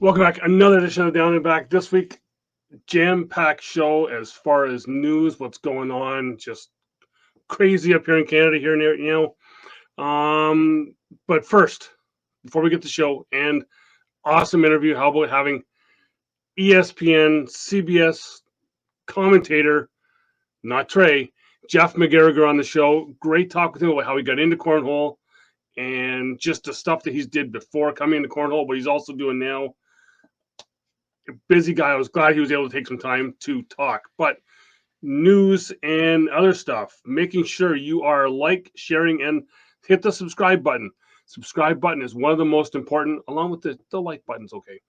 Welcome back. Another edition of Down and Back. This week, jam-packed show as far as news, what's going on. Just crazy up here in Canada here But first, before we get to the show, and awesome interview, how about having ESPN, CBS commentator, not Trey, Jeff McCarragher on the show. Great talk with him about how he got into Cornhole and just the stuff that he's did before coming into Cornhole, but he's also doing now. Busy guy. I was glad he was able to take some time to talk. But news and other stuff, making sure you are sharing, and hit the subscribe button. Subscribe button is one of the most important, along with the like button's okay.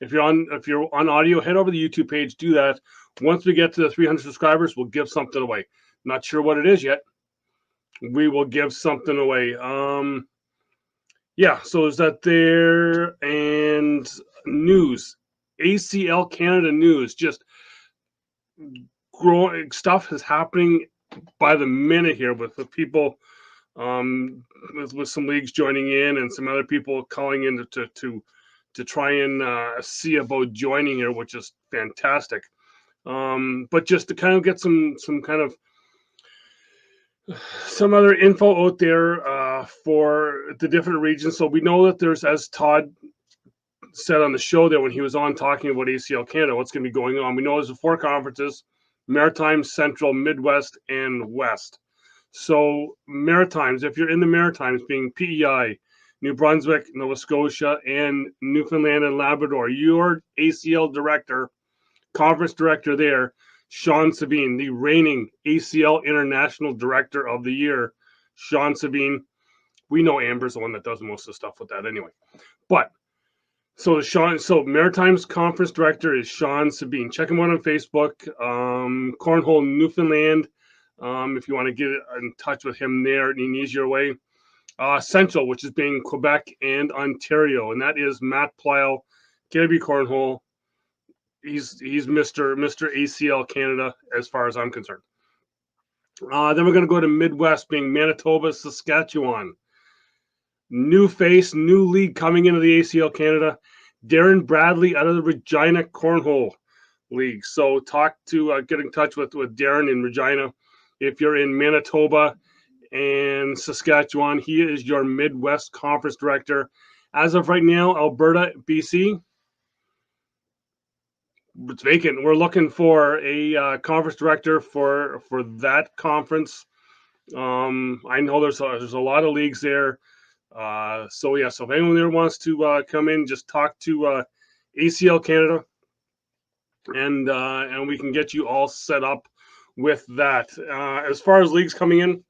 If you're on audio, head over to the YouTube page, do that. Once we get to the 300 subscribers, we'll give something away. Not sure what it is yet. We will give something away. So is that there? And news. ACL Canada news, just growing stuff is happening by the minute here with people, with some leagues joining in and some other people calling in to try and see about joining here, which is fantastic. But just to kind of get some other info out there for the different regions. So we know that there's, as Todd said on the show there when he was on talking about ACL Canada, what's going to be going on. We know there's 4 conferences: Maritime, Central, Midwest, and West. So Maritimes, if you're in the Maritimes, being PEI, New Brunswick, Nova Scotia, and Newfoundland and Labrador, your ACL director, conference director there, Sean Sabine, the reigning ACL International Director of the Year, Sean Sabine. We know Amber's the one that does most of the stuff with that anyway. But So Maritimes Conference Director is Sean Sabine. Check him out on Facebook. Cornhole Newfoundland. If you want to get in touch with him there in an easier way. Central, which is being Quebec and Ontario, and that is Matt Pyle, KW Cornhole. He's Mr. ACL Canada as far as I'm concerned. Then we're going to go to Midwest, being Manitoba, Saskatchewan. New face, new league coming into the ACL Canada. Darren Bradley out of the Regina Cornhole League. So get in touch with Darren in Regina. If you're in Manitoba and Saskatchewan, he is your Midwest Conference Director. As of right now, Alberta, BC, it's vacant. We're looking for a conference director for that conference. I know there's a lot of leagues there. So if anyone there wants to come in, just talk to ACL Canada, and we can get you all set up with that. As far as leagues coming in,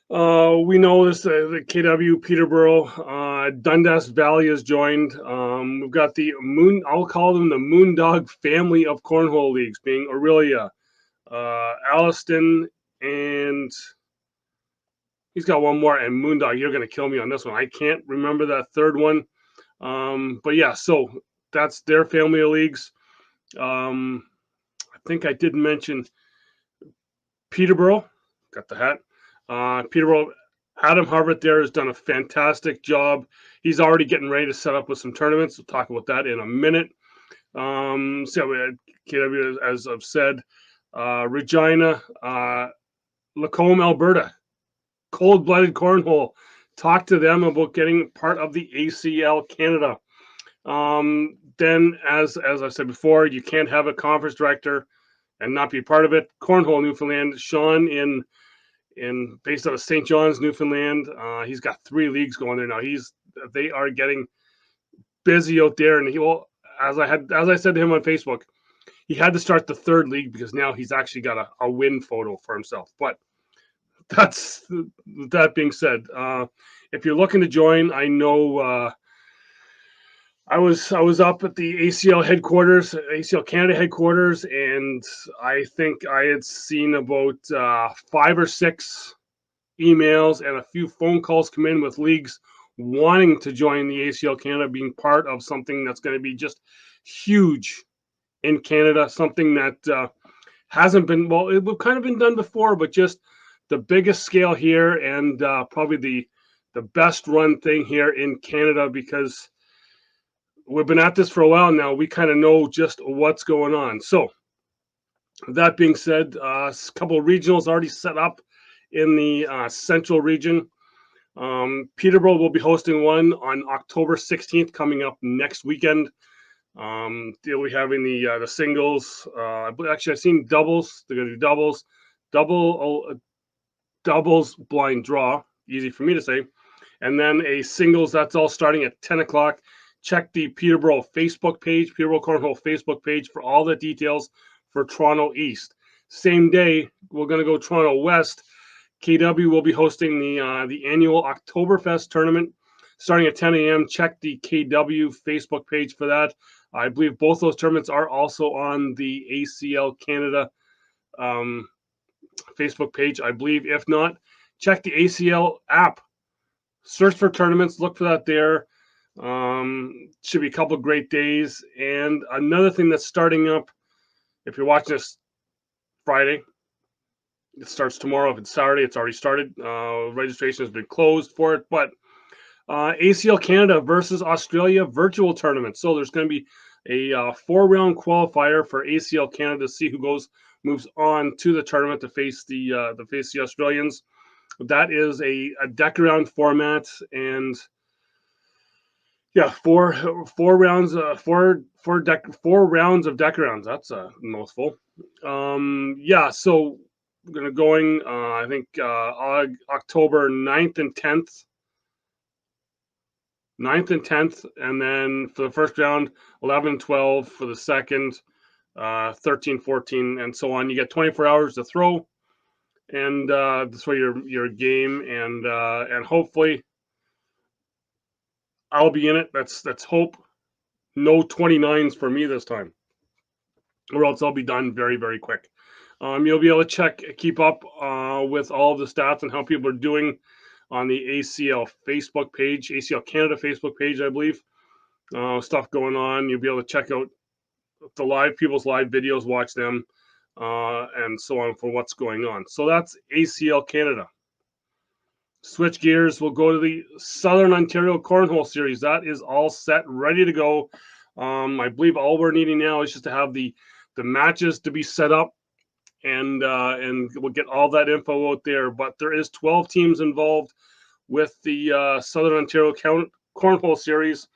we know this the KW Peterborough, Dundas Valley has joined. We've got I'll call them the Moondog family of cornhole leagues, being Aurelia, Alliston, and he's got one more, and Moondog. You're going to kill me on this one. I can't remember that third one. So that's their family of leagues. I think I did mention Peterborough. Got the hat. Peterborough, Adam Harvard there has done a fantastic job. He's already getting ready to set up with some tournaments. We'll talk about that in a minute. So we had KW, as I've said, Regina, Lacombe, Alberta. Cold-blooded cornhole. Talk to them about getting part of the ACL Canada. Then, as I said before, you can't have a conference director and not be part of it. Cornhole Newfoundland. Sean in based out of St. John's, Newfoundland. He's got 3 leagues going there now. They are getting busy out there, and he will. As I said to him on Facebook, he had to start the 3rd league because now he's actually got a win photo for himself. But that being said, if you're looking to join, I know I was up at the ACL headquarters, ACL Canada headquarters, and I think I had seen about 5 or 6 emails and a few phone calls come in with leagues wanting to join the ACL Canada, being part of something that's going to be just huge in Canada, something that hasn't been, well, it would kind of been done before, but just the biggest scale here, and probably the best run thing here in Canada, because we've been at this for a while now. We kind of know just what's going on. So that being said, a couple of regionals already set up in the central region. Peterborough will be hosting one on October 16th, coming up next weekend. They'll be having the singles. Actually, I've seen doubles. They're going to do doubles blind draw. Easy for me to say. And then a singles. That's all starting at 10 o'clock. Check the Peterborough Facebook page, Peterborough Cornhole Facebook page, for all the details for Toronto East. Same day, we're going to go Toronto West. KW will be hosting the annual Oktoberfest tournament starting at 10 a.m. Check the KW Facebook page for that. I believe both those tournaments are also on the ACL Canada Facebook page, I believe. If not, check the ACL app. Search for tournaments. Look for that there. Should be a couple of great days. And another thing that's starting up, if you're watching this Friday, it starts tomorrow. If it's Saturday, it's already started. Registration has been closed for it. But ACL Canada versus Australia virtual tournament. So there's going to be a 4-round qualifier for ACL Canada to see who moves on to the tournament to face the Australians. That is a deck round format, and yeah, four rounds of deck rounds. That's a mouthful. Yeah, so we're going I think October 9th and 10th. 9th and 10th, and then for the first round, 11 and 12 for the second, 13, 14, and so on. You get 24 hours to throw, and that's where your game, and hopefully I'll be in it. That's hope. No 29s for me this time, or else I'll be done very, very quick. You'll be able to keep up with all of the stats and how people are doing on the ACL Facebook page, ACL Canada Facebook page, I believe. Stuff going on. You'll be able to check out people's live videos, watch them, and so on for what's going on. So that's ACL Canada. Switch gears. We'll go to the Southern Ontario Cornhole Series. That is all set, ready to go. I believe all we're needing now is just to have the matches to be set up, and we'll get all that info out there. But there is 12 teams involved with the Southern Ontario Cornhole Series,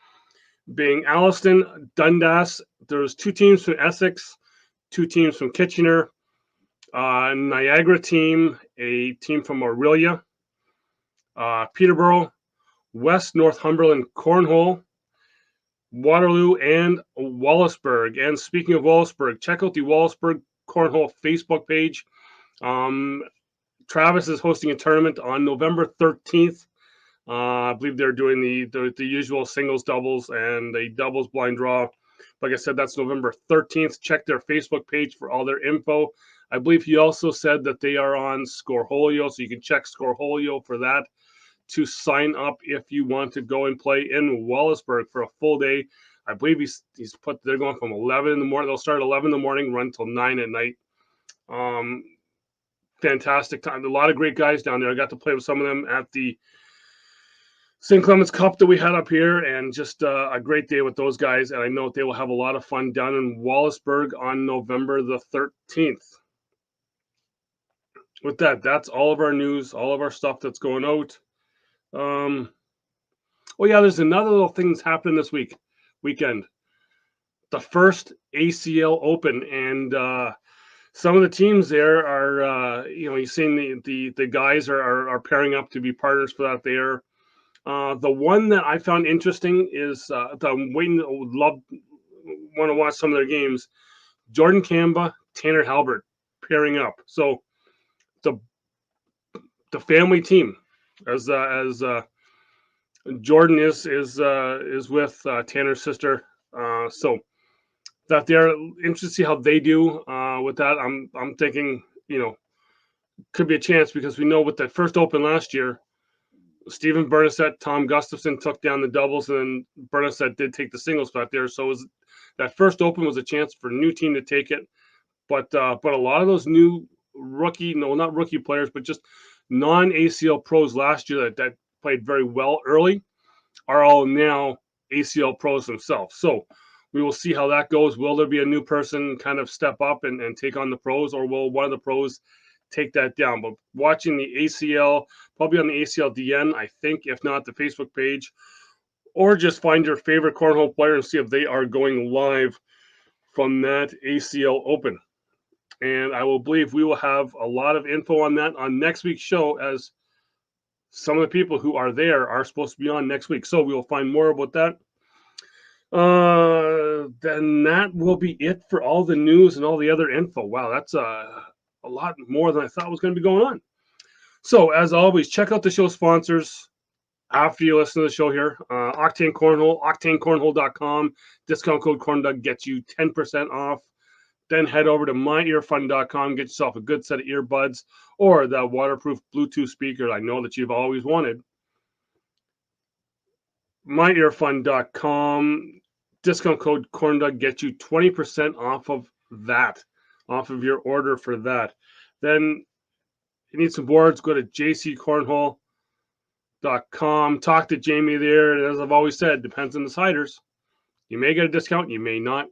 being Alliston, Dundas. There's 2 teams from Essex, 2 teams from Kitchener, Niagara team, a team from Orillia, Peterborough, West Northumberland Cornhole, Waterloo, and Wallaceburg. And speaking of Wallaceburg, check out the Wallaceburg Cornhole Facebook page. Travis is hosting a tournament on November 13th. I believe they're doing the usual singles, doubles, and a doubles blind draw. Like I said, that's November 13th. Check their Facebook page for all their info. I believe he also said that they are on Scoreholio, so you can check Scoreholio for that to sign up if you want to go and play in Wallaceburg for a full day. I believe they're going from 11 in the morning. They'll start at 11 in the morning, run till 9 at night. Fantastic time. A lot of great guys down there. I got to play with some of them at the St. Clements Cup that we had up here, and just a great day with those guys. And I know they will have a lot of fun down in Wallaceburg on November the 13th. With that, that's all of our news, all of our stuff that's going out. Oh yeah, there's another little thing that's happening this weekend. The first ACL Open, and some of the teams there are, you've seen the guys are pairing up to be partners for that there. The one that I found interesting is that I'm waiting, want to watch some of their games. Jordan Kamba, Tanner Halbert pairing up. So the family team, as Jordan is with Tanner's sister. So that they're interested to see how they do with that. I'm thinking, could be a chance, because we know with that first Open last year, Stephen Bernasette, Tom Gustafson took down the doubles, and then Bernasette did take the singles spot there. So that first Open was a chance for a new team to take it. But a lot of those new not rookie players, but just non-ACL pros last year that played very well early are all now ACL pros themselves. So we will see how that goes. Will there be a new person kind of step up and take on the pros, or will one of the pros take that down? But watching the ACL, probably on the ACL DN, I think, if not the Facebook page, or just find your favorite cornhole player and see if they are going live from that ACL Open. And I will believe we will have a lot of info on that on next week's show, as some of the people who are there are supposed to be on next week. So we will find more about that. Then that will be it for all the news and all the other info. Wow, that's a lot more than I thought was going to be going on. So as always, check out the show sponsors after you listen to the show here. Octane Cornhole, octanecornhole.com. Discount code CornDoug gets you 10% off. Then head over to myearfun.com, get yourself a good set of earbuds or that waterproof Bluetooth speaker I know that you've always wanted. myearfun.com, discount code CornDoug gets you 20% off of that, off of your order for that. Then you need some boards, go to jccornhole.com, talk to Jamie there. As I've always said, depends on the ciders. You may get a discount, you may not.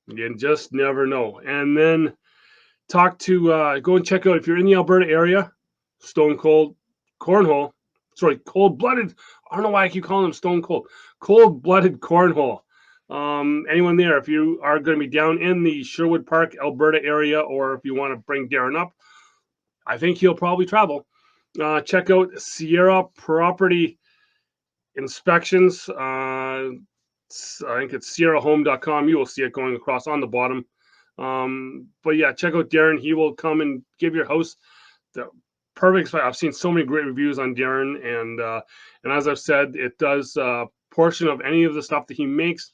You just never know. And then talk to, go and check out, if you're in the Alberta area, Stone Cold Cornhole. Sorry, Cold-Blooded. I don't know why I keep calling them Stone Cold. Cold-Blooded Cornhole. Anyone there, if you are going to be down in the Sherwood Park, Alberta area, or if you want to bring Darren up, I think he'll probably travel. Check out Sierra Property Inspections. I think it's sierrahome.com. You will see it going across on the bottom. But yeah, check out Darren. He will come and give your house the perfect spot. I've seen so many great reviews on Darren, and as I've said, it does portion of any of the stuff that he makes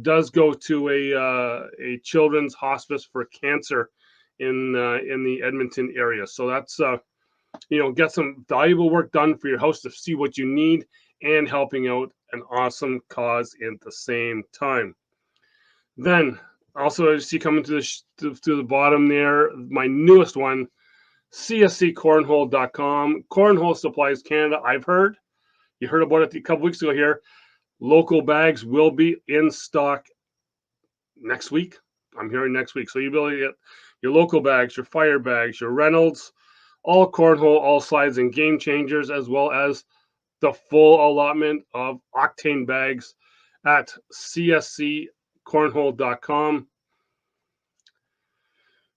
does go to a children's hospice for cancer in the Edmonton area. So that's get some valuable work done for your house to see what you need and helping out an awesome cause at the same time. Then also, as you see coming to the bottom there, my newest one, csccornhole.com. Cornhole Supplies Canada. You heard about it a couple weeks ago here. Local bags will be in stock next week. I'm hearing next week. So you'll be able to get your local bags, your fire bags, your Reynolds, all cornhole, all slides, and game changers, as well as the full allotment of octane bags at csccornhole.com.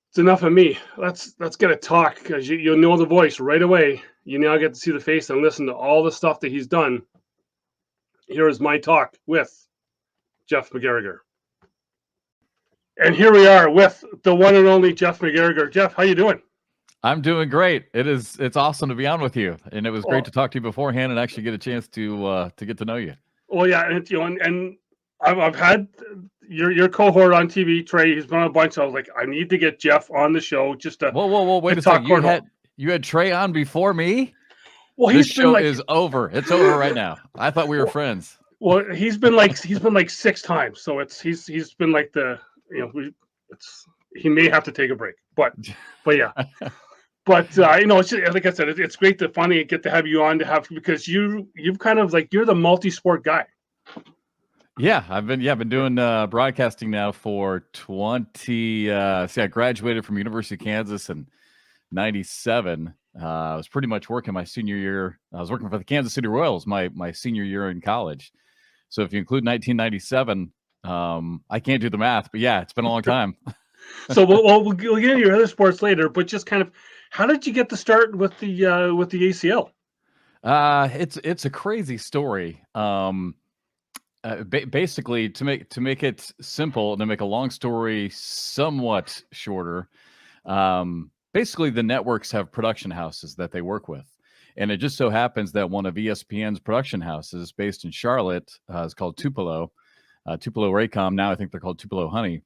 It's enough of me. Let's get a talk, because you'll know the voice right away. You now get to see the face and listen to all the stuff that he's done. Here is my talk with Jeff McCarragher. And here we are with the one and only Jeff McCarragher. Jeff, how you doing? I'm doing great. It's awesome to be on with you, and it was great to talk to you beforehand and actually get a chance to get to know you. Well, yeah, and I've had your cohort on TV, Trey. He's been on a bunch. So I was like, I need to get Jeff on the show just to wait a second. You had Trey on before me. Well, this show is over. It's over right now. I thought we were friends. Well, he's been like 6 times, so he's been like he may have to take a break, but yeah. But it's just, like I said, it's great to finally get to have you on because you've kind of you're the multi-sport guy. Yeah, I've been doing broadcasting now for 20. I graduated from University of Kansas in '97. I was pretty much working my senior year. I was working for the Kansas City Royals my senior year in college. So if you include 1997, I can't do the math, but yeah, it's been a long time. So we'll get into your other sports later, but just kind of, how did you get to start with the ACL? It's a crazy story. Basically, to make it simple and to make a long story somewhat shorter, basically the networks have production houses that they work with, and it just so happens that one of ESPN's production houses, based in Charlotte, is called Tupelo Raycom. Now I think they're called Tupelo Honey.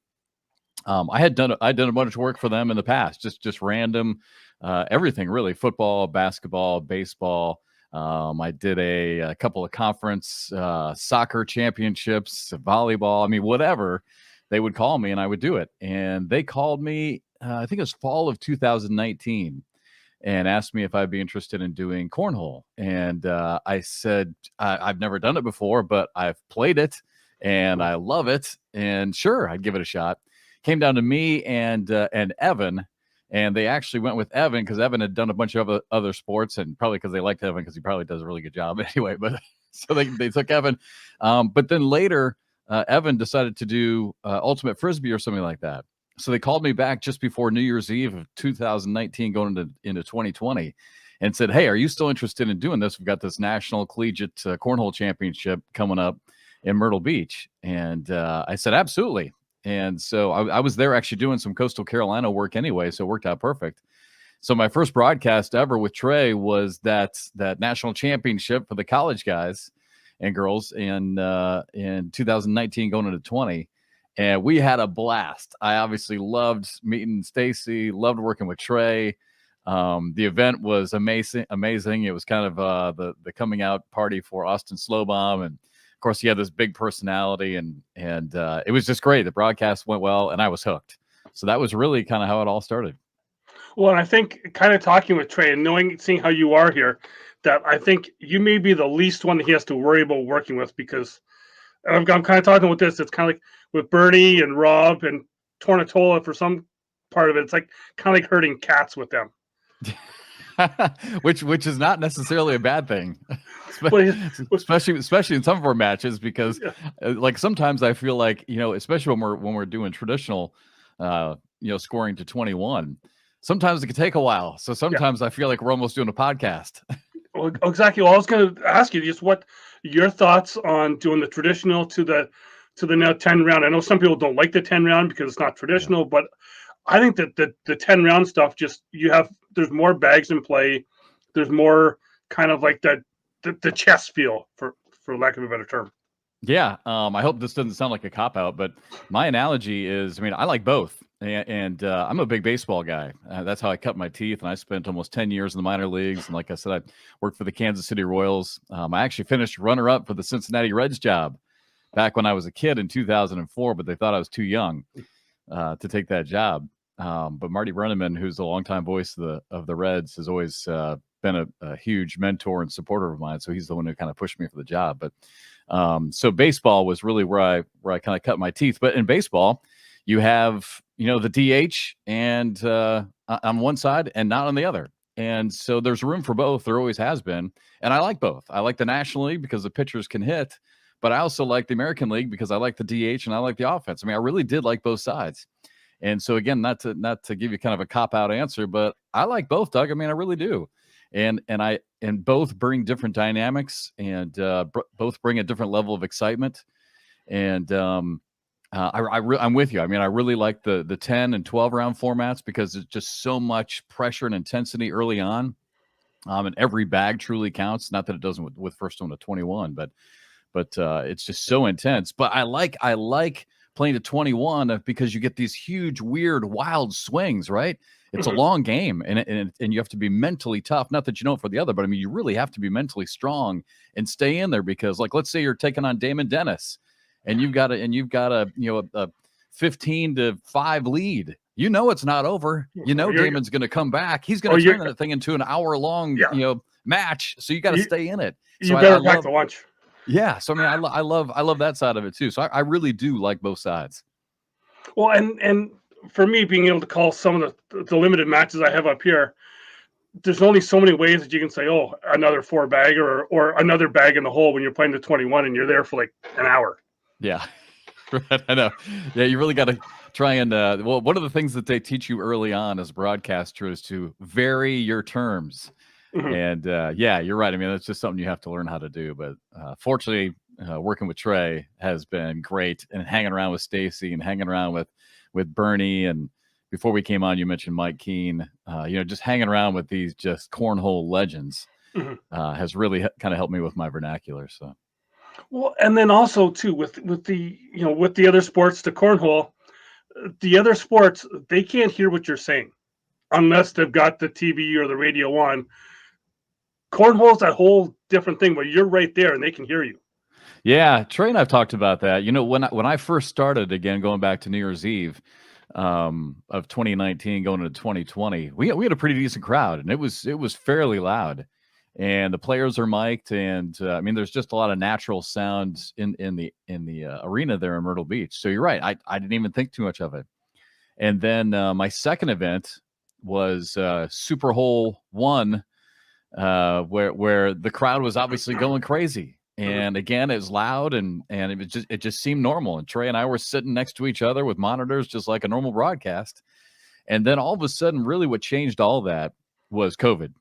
I'd done a bunch of work for them in the past, just random, everything really, football, basketball, baseball. I did a couple of conference soccer championships, volleyball. I mean, whatever they would call me, and I would do it. And they called me, I think it was fall of 2019, and asked me if I'd be interested in doing cornhole. And I said, I've never done it before, but I've played it and I love it. And sure, I'd give it a shot. Came down to me and Evan. And they actually went with Evan because Evan had done a bunch of other sports, and probably because they liked Evan because he probably does a really good job anyway. But so they took Evan. But then later, Evan decided to do ultimate frisbee or something like that. So they called me back just before New Year's Eve of 2019, going into 2020, and said, "Hey, are you still interested in doing this? We've got this National Collegiate Cornhole Championship coming up in Myrtle Beach." And I said, "Absolutely." And so I was there actually doing some Coastal Carolina work anyway, so it worked out perfect. So my first broadcast ever with Trey was that national championship for the college guys and girls in 2019 going into 20. And we had a blast. I obviously loved meeting Stacy, loved working with Trey. The event was amazing. It was kind of the coming out party for Austin Slowbaum, and of course he had this big personality, and it was just great. The broadcast went well, and I was hooked. So that was really kind of how it all started. Well, and I think kind of talking with Trey and seeing how you are here, that I think you may be the least one that he has to worry about working with, because I'm kind of talking with this. It's kind of like with Bernie and Rob and Tornatola for some part of it. It's like kind of like herding cats with them. which is not necessarily a bad thing, especially in some of our matches, because like sometimes I feel like, especially when we're doing traditional, scoring to 21, sometimes it can take a while. So sometimes I feel like we're almost doing a podcast. Well, exactly. Well, I was going to ask you just what your thoughts on doing the traditional to the now 10 round. I know some people don't like the 10 round because it's not traditional, but I think that the 10 round stuff, there's more bags in play. There's more kind of like the chess feel, for lack of a better term. Yeah. I hope this doesn't sound like a cop out, but my analogy is, I like both. And I'm a big baseball guy. That's how I cut my teeth. And I spent almost 10 years in the minor leagues. And like I said, I worked for the Kansas City Royals. I actually finished runner-up for the Cincinnati Reds job back when I was a kid in 2004, but they thought I was too young to take that job. But Marty Brenneman, who's the longtime voice of the Reds, has always been a huge mentor and supporter of mine. So he's the one who kind of pushed me for the job. But so baseball was really where I kind of cut my teeth. But in baseball, you have, the DH and on one side and not on the other. And so there's room for both. There always has been. And I like both. I like the National League because the pitchers can hit, but I also like the American League because I like the DH and I like the offense. I really did like both sides. And so again, not to give you kind of a cop-out answer, but I like both, Doug. I really do. And both bring different dynamics, and both bring a different level of excitement. And I'm with you. I really like the 10 and 12 round formats because there's just so much pressure and intensity early on. And every bag truly counts. Not that it doesn't with first one to 21, but it's just so intense. But I like playing to 21 because you get these huge, weird, wild swings, right? It's a long game, and you have to be mentally tough. Not that you don't for the other, but you really have to be mentally strong and stay in there because, like, let's say you're taking on Damon Dennis, and you've got a 15-5 lead. It's not over. Damon's going to come back. He's going to turn that thing into an hour-long match. So you got to stay in it. So you better pack the lunch. Yeah. So I love that side of it too. So I really do like both sides. Well, and for me, being able to call some of the limited matches I have up here, there's only so many ways that you can say, oh, another 4 bag or another bag in the hole when you're playing the 21 and you're there for like an hour. Yeah. Right. I know. Yeah. You really got to try and, one of the things that they teach you early on as a broadcaster is to vary your terms. Mm-hmm. And you're right. That's just something you have to learn how to do. But fortunately, working with Trey has been great, and hanging around with Stacy and hanging around with Bernie. And before we came on, you mentioned Mike Keene. Just hanging around with these just cornhole legends has really kind of helped me with my vernacular. So, well, and then also too with the other sports, the cornhole, the other sports, they can't hear what you're saying unless they've got the TV or the radio on. Cornhole's that whole different thing where you're right there and they can hear you. Yeah, Trey and I've talked about that. When I first started, again, going back to New Year's Eve, of 2019 going into 2020, we had a pretty decent crowd, and it was fairly loud, and the players are mic'd, and I mean, there's just a lot of natural sounds in the arena there in Myrtle Beach. So you're right, I didn't even think too much of it. And then my second event was Super Hole 1, where the crowd was obviously going crazy. And again, it was loud, and it just seemed normal. And Trey and I were sitting next to each other with monitors, just like a normal broadcast. And then all of a sudden, really, what changed all that was COVID.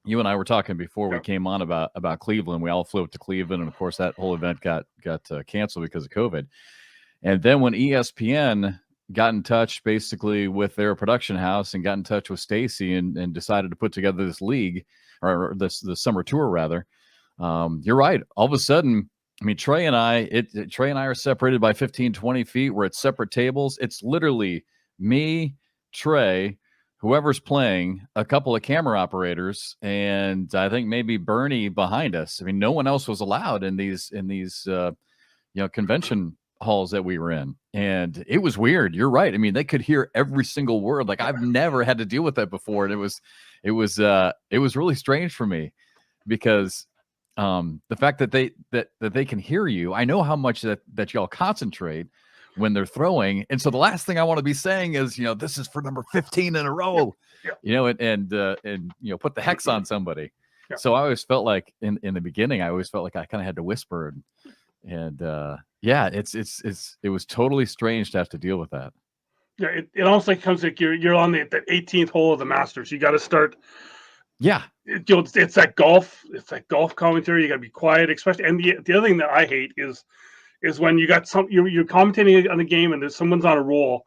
You and I were talking before we came on about Cleveland. We all flew up to Cleveland, and of course, that whole event got canceled because of COVID. And then when ESPN got in touch basically with their production house and got in touch with Stacy and decided to put together this league, or the summer tour rather. You're right. All of a sudden, I mean, Trey and I are separated by 15, 20 feet. We're at separate tables. It's literally me, Trey, whoever's playing, a couple of camera operators, and I think maybe Bernie behind us. I mean, no one else was allowed in these convention halls that we were in, and it was weird. You're right. I mean, they could hear every single word. Like, I've never had to deal with that before, and it was really strange for me, because the fact that they can hear you. I know how much that y'all concentrate when they're throwing, and so the last thing I want to be saying is, this is for number 15 in a row, and put the hex on somebody. Yeah. So I always felt like in the beginning, I always felt like I kind of had to whisper, and it was totally strange to have to deal with that. Yeah, it almost like comes like you're on the 18th hole of the Masters. You got to start. Yeah, it's that golf. It's that golf commentary. You got to be quiet, especially. And the other thing that I hate is when you got you're commentating on the game and there's someone's on a roll,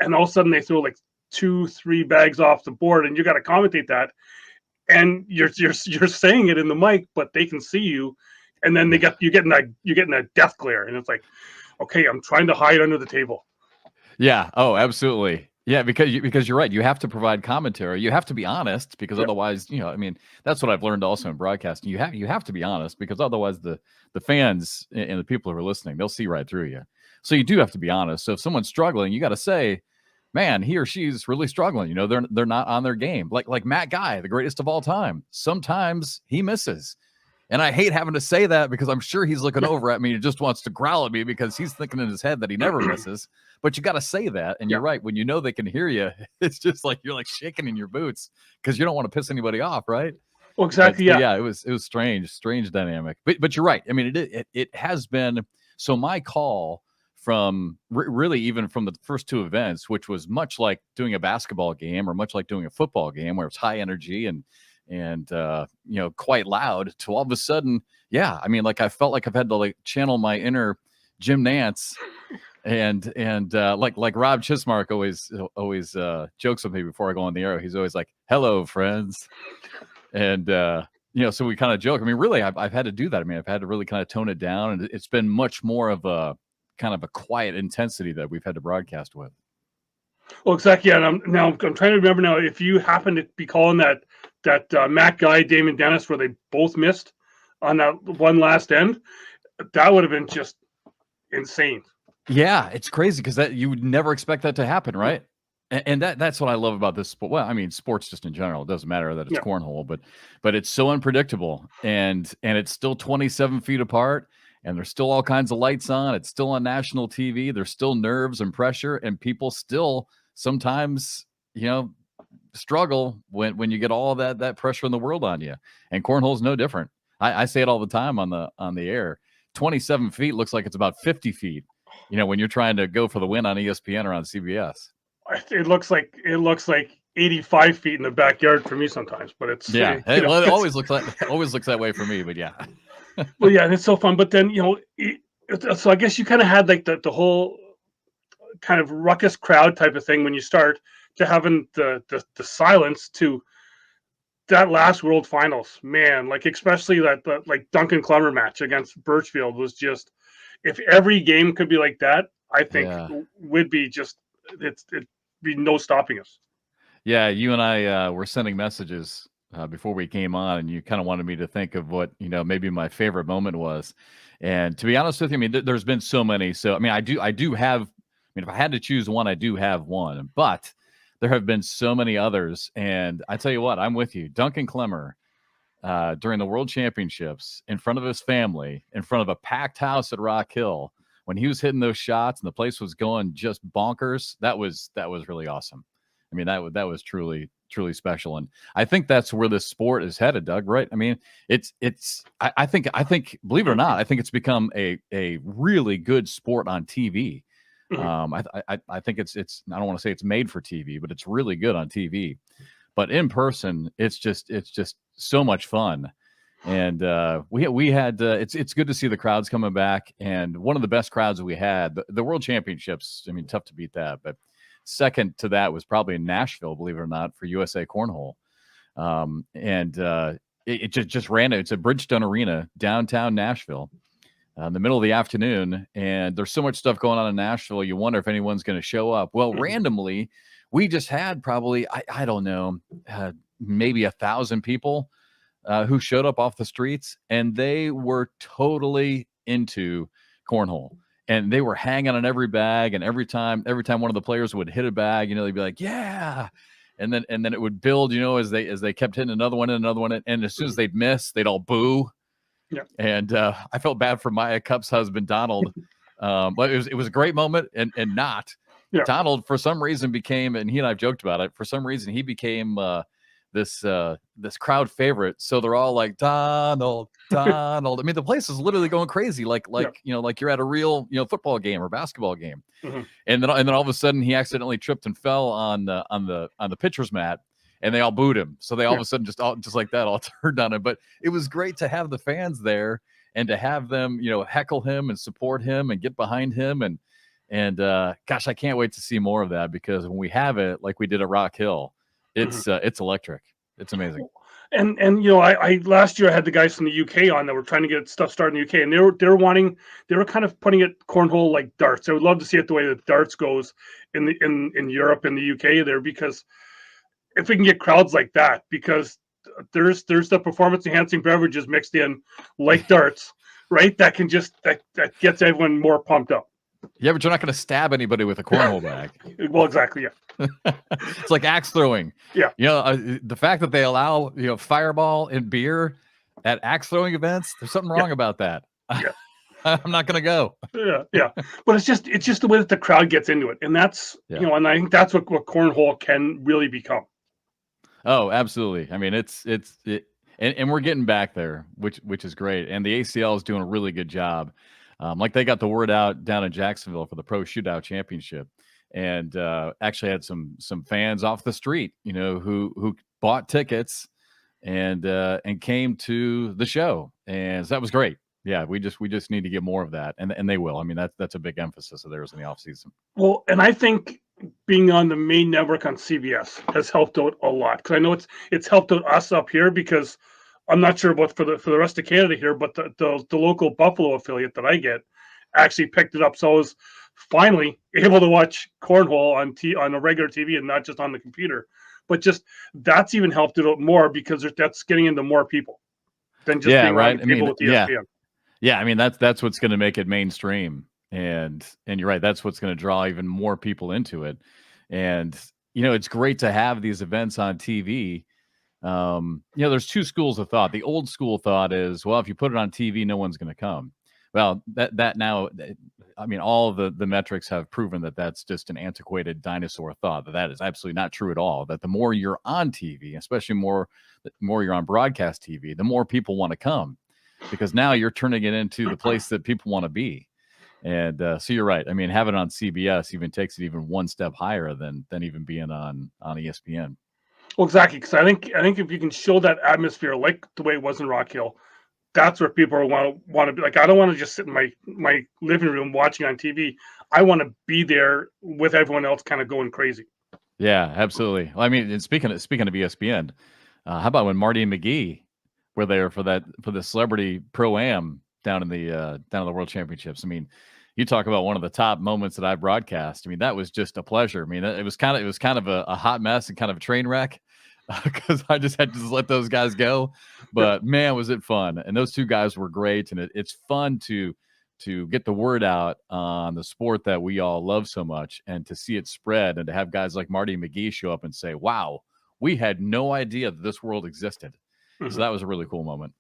and all of a sudden they throw like 2-3 bags off the board, and you got to commentate that, and you're saying it in the mic, but they can see you, and then you're getting that death glare, and it's like, okay, I'm trying to hide under the table. Yeah. Oh, absolutely. Yeah, because you're right. You have to provide commentary. You have to be honest, because otherwise, I mean, that's what I've learned also in broadcasting. You have to be honest, because otherwise the fans and the people who are listening, they'll see right through you. So you do have to be honest. So if someone's struggling, you got to say, man, he or she's really struggling. They're not on their game. Like Matt Guy, the greatest of all time. Sometimes he misses. And I hate having to say that, because I'm sure he's looking over at me and just wants to growl at me, because he's thinking in his head that he never misses. But you got to say that. And you're right. When they can hear you, it's just like you're like shaking in your boots, because you don't want to piss anybody off, right? Well, exactly. But it was strange dynamic. But you're right. I mean, it has been. So my call from really even from the first two events, which was much like doing a basketball game or much like doing a football game, where it's high energy and quite loud, to all of a sudden, I mean, like I felt like I've had to like channel my inner Jim Nantz, and like Rob Chismark always jokes with me before I go on the air. He's always like, "Hello, friends," and so we kind of joke. I mean, really, I've had to do that. I mean, I've had to really kind of tone it down, and it's been much more of a kind of a quiet intensity that we've had to broadcast with. Well, exactly. Yeah, and I'm trying to remember now, if you happen to be calling that Matt Guy, Damon Dennis, where they both missed on that one last end, that would have been just insane. Yeah, it's crazy, because that you would never expect that to happen, right? And that's what I love about this sport. Well, I mean, sports just in general. It doesn't matter that it's cornhole, but it's so unpredictable, and it's still 27 feet apart, and there's still all kinds of lights on. It's still on national TV. There's still nerves and pressure, and people still sometimes, struggle when you get all that pressure in the world on you. And cornhole's no different. I say it all the time on the air. 27 feet looks like it's about 50 feet, when you're trying to go for the win on ESPN or on CBS. It looks like 85 feet in the backyard for me sometimes, but it's it always looks that way for me, but yeah. Well, yeah, and it's so fun. But then, so I guess you kind of had like the whole kind of ruckus crowd type of thing when you start, to having the silence to that last World Finals, man. Like, especially that like Duncan Clummer match against Birchfield was just, if every game could be like that, I think would be just it'd be no stopping us. Yeah, you and I were sending messages before we came on, and you kind of wanted me to think of what maybe my favorite moment was. And to be honest with you, I mean, there's been so many. So I mean, I do have mean, if I had to choose one, I do have one, but there have been so many others. And I tell you what, I'm with you. Duncan Clemmer, during the World Championships, in front of his family, in front of a packed house at Rock Hill, when he was hitting those shots and the place was going just bonkers, that was really awesome. I mean, that was truly special. And I think that's where this sport is headed, Doug, right? I mean, I think, believe it or not, I think it's become a really good sport on TV. I think it's, I don't want to say it's made for TV, but it's really good on TV. But in person, it's just so much fun. And we had it's good to see the crowds coming back. And one of the best crowds we had, the World Championships. I mean, tough to beat that. But second to that was probably in Nashville, believe it or not, for USA Cornhole. It just ran. It's at Bridgestone Arena, downtown Nashville, in the middle of the afternoon. And there's so much stuff going on in Nashville. You wonder if anyone's going to show up. Well, randomly, we just had probably, I don't know, maybe 1,000 people who showed up off the streets, and they were totally into cornhole. And they were hanging on every bag, and every time one of the players would hit a bag, they'd be like, yeah. And then it would build, as they kept hitting another one and another one. And as soon as they'd miss, they'd all boo. Yeah. And I felt bad for Maya Cupp's husband, Donald. But it was a great moment and not. Yeah. Donald, for some reason, became, and he and I've joked about it, for some reason he became this crowd favorite. So they're all like, Donald. I mean, the place is literally going crazy, like you're at a real football game or basketball game. Mm-hmm. And then all of a sudden he accidentally tripped and fell on the pitcher's mat, and they all booed him. So they all of a sudden just like that all turned on him. But it was great to have the fans there and to have them heckle him and support him and get behind him. And gosh, I can't wait to see more of that, because when we have it like we did at Rock Hill, it's electric. It's amazing. And I last year I had the guys from the UK on that were trying to get stuff started in the UK, and they were kind of putting it cornhole like darts. I would love to see it the way that darts goes in Europe and the UK there, because if we can get crowds like that, because there's the performance enhancing beverages mixed in like darts, right? That can that gets everyone more pumped up. Yeah, but you're not going to stab anybody with a cornhole bag. Well, exactly. Yeah. It's like axe throwing. Yeah. The fact that they allow fireball and beer at axe throwing events, there's something wrong about that. Yeah. I'm not going to go. Yeah. But it's just the way that the crowd gets into it, and that's and I think that's what cornhole can really become. Oh, absolutely. I mean, and we're getting back there, which is great, and the ACL is doing a really good job. Like they got the word out down in Jacksonville for the Pro Shootout Championship, and actually had some fans off the street, who bought tickets and came to the show, and so that was great. Yeah, we just need to get more of that, and they will. I mean, that's a big emphasis of theirs in the off season. Well, and I think being on the main network on CBS has helped out a lot, because I know it's helped out us up here, because I'm not sure about for the rest of Canada here, but the local Buffalo affiliate that I get actually picked it up. So I was finally able to watch cornhole on a regular TV and not just on the computer. But just that's even helped it out more, because that's getting into more people than just being right. People with ESPN. Yeah. I mean, that's what's going to make it mainstream, and you're right. That's what's going to draw even more people into it. And it's great to have these events on TV. There's two schools of thought. The old school thought is, well, if you put it on TV, no one's going to come. Well, that now, I mean, all of the metrics have proven that that's just an antiquated dinosaur thought, that is absolutely not true at all. That the more you're on TV, especially the more you're on broadcast TV, the more people want to come, because now you're turning it into the place that people want to be. And so you're right. I mean, having it on CBS even takes it even one step higher than even being on ESPN. Well, exactly, because I think if you can show that atmosphere like the way it was in Rock Hill, that's where people want to be. Like, I don't want to just sit in my living room watching on TV. I want to be there with everyone else, kind of going crazy. Yeah, absolutely. Well, I mean, and speaking of ESPN, how about when Marty and McGee were there for the Celebrity Pro-Am down in the World Championships? I mean, you talk about one of the top moments that I broadcast. I mean, that was just a pleasure. I mean, it was kind of a hot mess and kind of a train wreck, because I just had to let those guys go. But man, was it fun. And those two guys were great. And it's fun to to get the word out on the sport that we all love so much, and to see it spread, and to have guys like Marty McGee show up and say, wow, we had no idea that this world existed. So that was a really cool moment.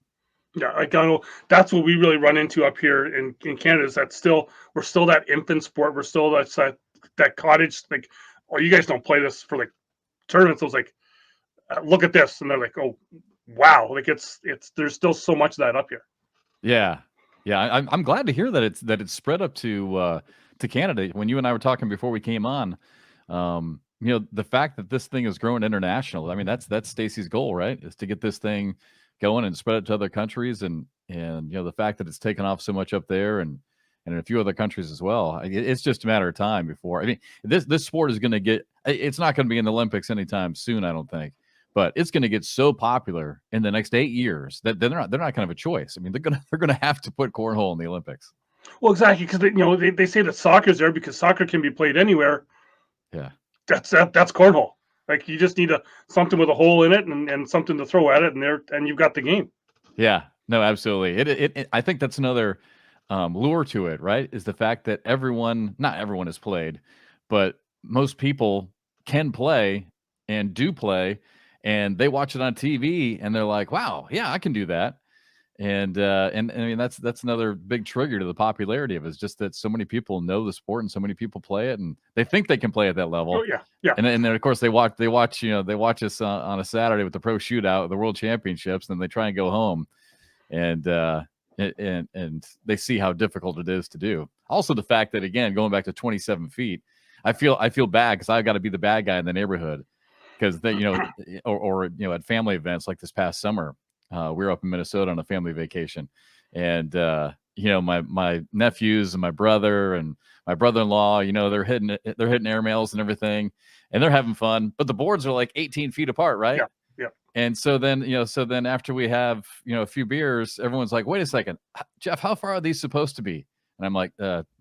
Yeah, I know that's what we really run into up here in Canada, is that we're still that infant sport. We're still that cottage, like, oh, you guys don't play this for like tournaments. I was like, look at this. And they're like, oh, wow. Like there's still so much of that up here. Yeah. Yeah. I'm glad to hear that it's spread up to Canada. When you and I were talking before we came on, the fact that this thing is growing international, I mean, that's Stacy's goal, right? Is to get this thing going and spread it to other countries. And the fact that it's taken off so much up there and in a few other countries as well, it's just a matter of time before. I mean, this sport is going to it's not going to be in the Olympics anytime soon, I don't think. But it's going to get so popular in the next 8 years that they're not going to have a choice. I mean, they're going to have to put cornhole in the Olympics. Well, exactly, because they say that soccer's there because soccer can be played anywhere. Yeah, that's cornhole. Like, you just need something with a hole in it and something to throw at it, and you've got the game. Yeah, no, absolutely. I think that's another lure to it, right? Is the fact that not everyone has played, but most people can play and do play. And they watch it on TV and they're like, wow, yeah, I can do that. And I mean, that's another big trigger to the popularity of it, is just that so many people know the sport and so many people play it, and they think they can play at that level. Oh, yeah. And then of course they watch us on a Saturday with the pro shootout, the world championships, and then they try and go home and they see how difficult it is to do. Also, the fact that, again, going back to 27 feet, I feel bad because I've got to be the bad guy in the neighborhood. Because or at family events like this past summer, we were up in Minnesota on a family vacation, and my nephews and my brother and my brother-in-law, they're hitting airmails and everything, and they're having fun. But the boards are like 18 feet apart, right? Yeah. And so then after we have a few beers, everyone's like, "Wait a second, Jeff, how far are these supposed to be?" And I'm like,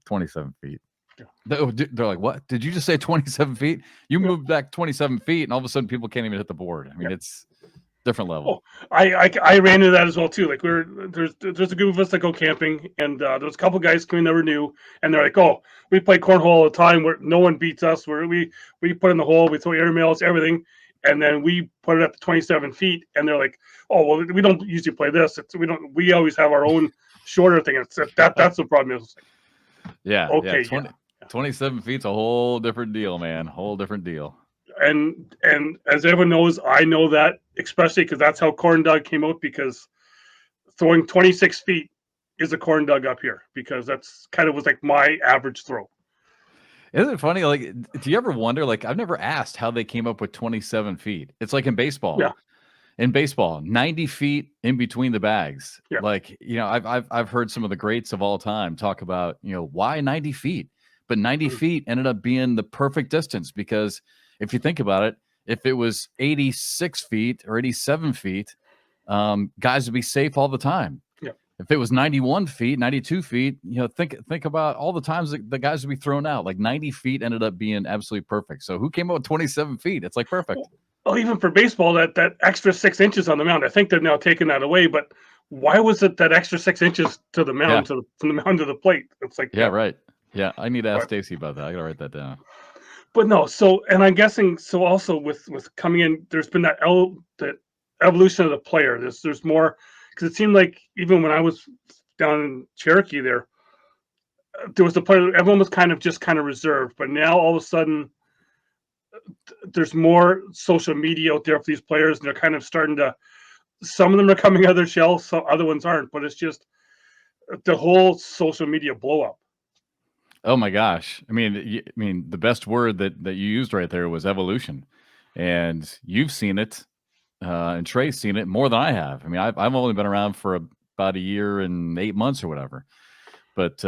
27 feet. They're like, what? Did you just say 27 feet? You moved back 27 feet, and all of a sudden people can't even hit the board. I mean, it's different level. Oh, I ran into that as well too. Like, there's a group of us that go camping, and there's a couple guys coming that were new, and they're like, oh, we play cornhole all the time where no one beats us. Where we put in the hole, we throw airmails, everything, and then we put it up to 27 feet, and they're like, oh, well, we don't usually play this. We always have our own shorter thing. That's the problem. Yeah. Okay. 27 feet's a whole different deal, man. Whole different deal. And as everyone knows, I know that, especially because that's how CornDoug came out, because throwing 26 feet is a CornDoug up here, because that's kind of was like my average throw. Isn't it funny? Like, do you ever wonder, like, I've never asked how they came up with 27 feet. It's like in baseball. Yeah. In baseball, 90 feet in between the bags. Yeah. Like, I've heard some of the greats of all time talk about, why 90 feet? But 90 feet ended up being the perfect distance, because if you think about it, if it was 86 feet or 87 feet, guys would be safe all the time. Yeah. If it was 91 feet, 92 feet, think about all the times that the guys would be thrown out. Like 90 feet ended up being absolutely perfect. So who came up with 27 feet? It's like perfect. Well, even for baseball, that extra 6 inches on the mound, I think they've now taken that away. But why was it that extra 6 inches to the mound, from the mound to the plate? It's like, right. Yeah, I need to ask Stacy about that. I gotta write that down. But no, and I'm guessing also with coming in, there's been that evolution of the player. There's more, because it seemed like even when I was down in Cherokee there was the player. Everyone was kind of reserved, but now all of a sudden there's more social media out there for these players, and they're kind of starting to. Some of them are coming out of their shell, some other ones aren't. But it's just the whole social media blow up. Oh my gosh. I mean, the best word that you used right there was evolution, and you've seen it, and Trey's seen it more than I have. I mean, I've only been around for about a year and 8 months or whatever, but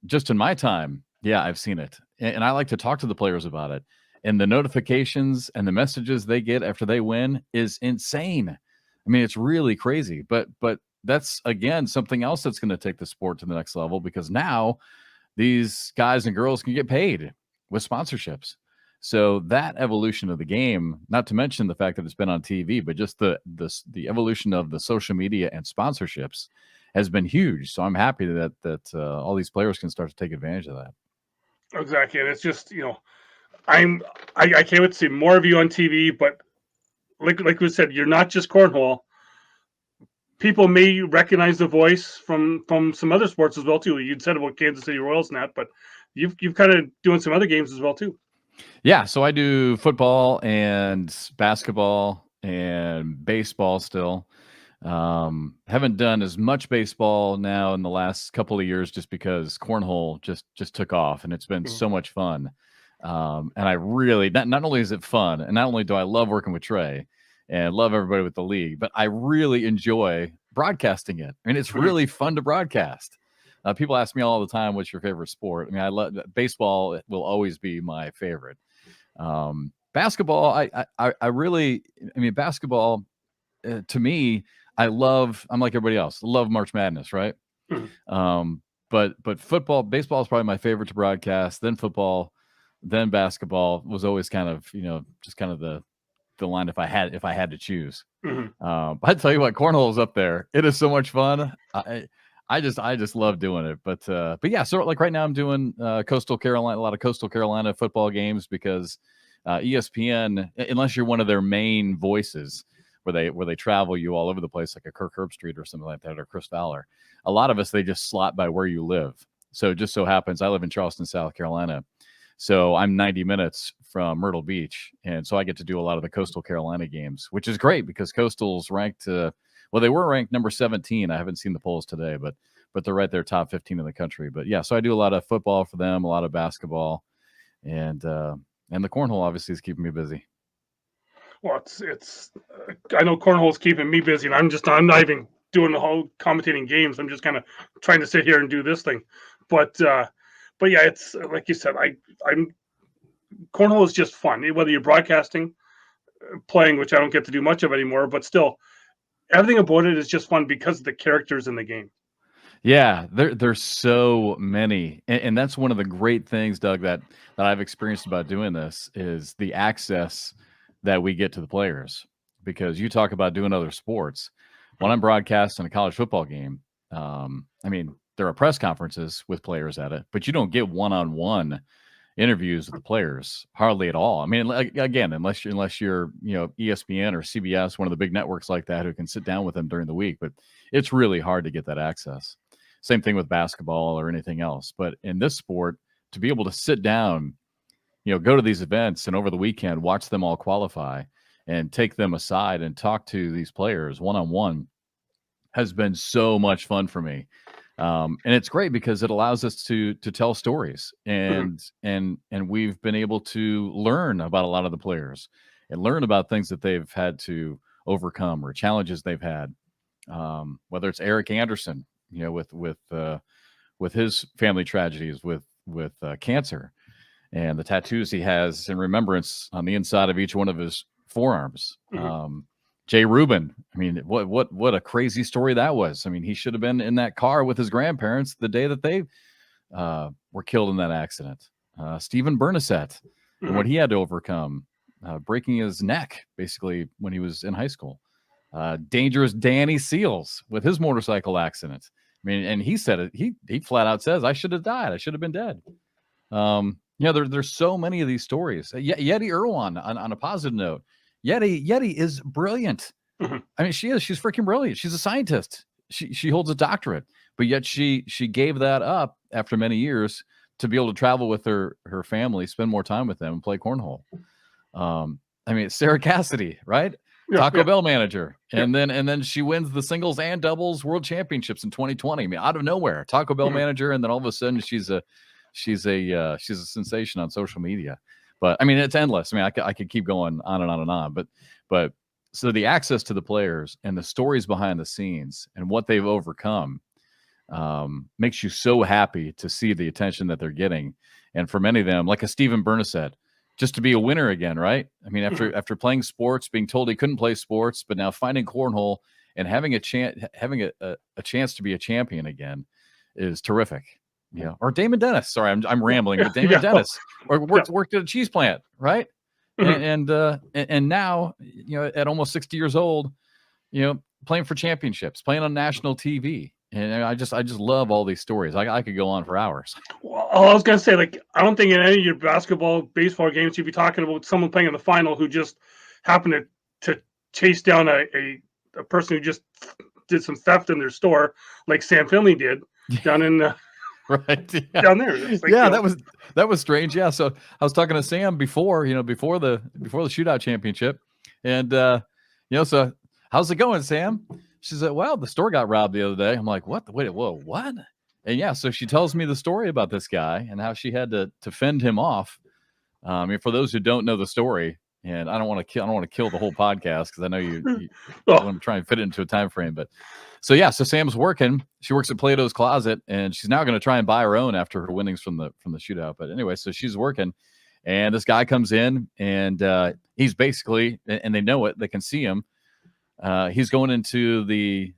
just in my time, yeah, I've seen it, and I like to talk to the players about it. And the notifications and the messages they get after they win is insane. I mean, it's really crazy, but that's, again, something else that's going to take the sport to the next level, because now these guys and girls can get paid with sponsorships. So that evolution of the game, not to mention the fact that it's been on TV, but just the evolution of the social media and sponsorships has been huge. So I'm happy that all these players can start to take advantage of that. Exactly, and it's just I can't wait to see more of you on TV. But like we said, you're not just cornhole. People may recognize the voice from some other sports as well too. You'd said about Kansas City Royals and that, but you've kind of doing some other games as well too. Yeah, so I do football and basketball and baseball still. Haven't done as much baseball now in the last couple of years just because cornhole just took off and it's been so much fun. And I really not only is it fun, and not only do I love working with Trey and love everybody with the league, but I really enjoy broadcasting it. I mean, it's really fun to broadcast. People ask me all the time, "What's your favorite sport?" I mean, I love baseball. It will always be my favorite. Basketball, I really, I mean, basketball to me, I'm like everybody else, love March Madness, right? But football, baseball is probably my favorite to broadcast. Then football, then basketball was always kind of just kind of the line if I had to choose. But I tell you what, cornhole is up there. It is so much fun. I just love doing it. But yeah, so like right now I'm doing Coastal Carolina, a lot of Coastal Carolina football games because ESPN, unless you're one of their main voices where they travel you all over the place, like a Kirk Herbstreit or something like that, or Chris Fowler, a lot of us, they just slot by where you live. So it just so happens I live in Charleston, South Carolina. So I'm 90 minutes from Myrtle Beach. And so I get to do a lot of the Coastal Carolina games, which is great because Coastal's ranked, well, they were ranked number 17. I haven't seen the polls today, but they're right there, top 15 in the country. But yeah, so I do a lot of football for them, a lot of basketball, and the cornhole obviously is keeping me busy. Well, it's I know cornhole is keeping me busy, and I'm not even doing the whole commentating games. I'm just kind of trying to sit here and do this thing. But yeah, it's like you said, I'm cornhole is just fun. Whether you're broadcasting, playing, which I don't get to do much of anymore, but still, everything about it is just fun because of the characters in the game. Yeah, there's so many, and that's one of the great things, Doug, that I've experienced about doing this is the access that we get to the players. Because you talk about doing other sports, when I'm broadcasting a college football game, I mean, there are press conferences with players at it, but you don't get one-on-one interviews with the players hardly at all. I mean, again, unless you're ESPN or CBS, one of the big networks like that, who can sit down with them during the week, but it's really hard to get that access. Same thing with basketball or anything else. But in this sport, to be able to sit down, go to these events and over the weekend, watch them all qualify and take them aside and talk to these players one-on-one has been so much fun for me. And it's great because it allows us to tell stories and we've been able to learn about a lot of the players and learn about things that they've had to overcome or challenges they've had. Whether it's Eric Anderson, with his family tragedies with cancer and the tattoos he has in remembrance on the inside of each one of his forearms. Jay Rubin, I mean, what a crazy story that was. I mean, he should have been in that car with his grandparents the day that they were killed in that accident. Stephen Bernasette, and what he had to overcome, breaking his neck basically when he was in high school. Dangerous Danny Seals with his motorcycle accident. I mean, and he said it. He flat out says, "I should have died. I should have been dead." There's so many of these stories. Yeti Irwan, on a positive note, Yeti is brilliant. I mean, she's freaking brilliant. She's a scientist. She holds a doctorate, but yet she gave that up after many years to be able to travel with her family, spend more time with them, and play cornhole. I mean, Sarah Cassidy, right? Taco Bell manager, and then she wins the singles and doubles world championships in 2020. I mean, out of nowhere, Taco Bell manager, and then all of a sudden she's a sensation on social media. But I mean, it's endless. I mean, I could keep going on and on and on. But so the access to the players and the stories behind the scenes and what they've overcome makes you so happy to see the attention that they're getting. And for many of them, like a Stephen Bernasette, just to be a winner again, right? I mean, after playing sports, being told he couldn't play sports, but now finding cornhole and having a chance to be a champion again is terrific. Or Damon Dennis. Sorry, I'm rambling, but Damon Dennis worked at a cheese plant, right? And now, at almost 60 years old, playing for championships, playing on national TV. And I just love all these stories. I could go on for hours. Well, I was gonna say, like, I don't think in any of your basketball, baseball games you'd be talking about someone playing in the final who just happened to chase down a person who just did some theft in their store, like Sam Finley did down in right. Yeah. down there. It's like, Yeah, that was strange. Yeah. So I was talking to Sam before the shootout championship. And so how's it going, Sam? She said, well, the store got robbed the other day. I'm like, what? Wait, whoa, what? And yeah, so she tells me the story about this guy and how she had to fend him off. For those who don't know the story, and I don't want to kill the whole podcast because I know you want to try and fit it into a time frame. But so Sam's working. She works at Plato's Closet, and she's now going to try and buy her own after her winnings from the shootout. But anyway, so she's working, and this guy comes in, and he's basically, and they know it, they can see him. He's going into the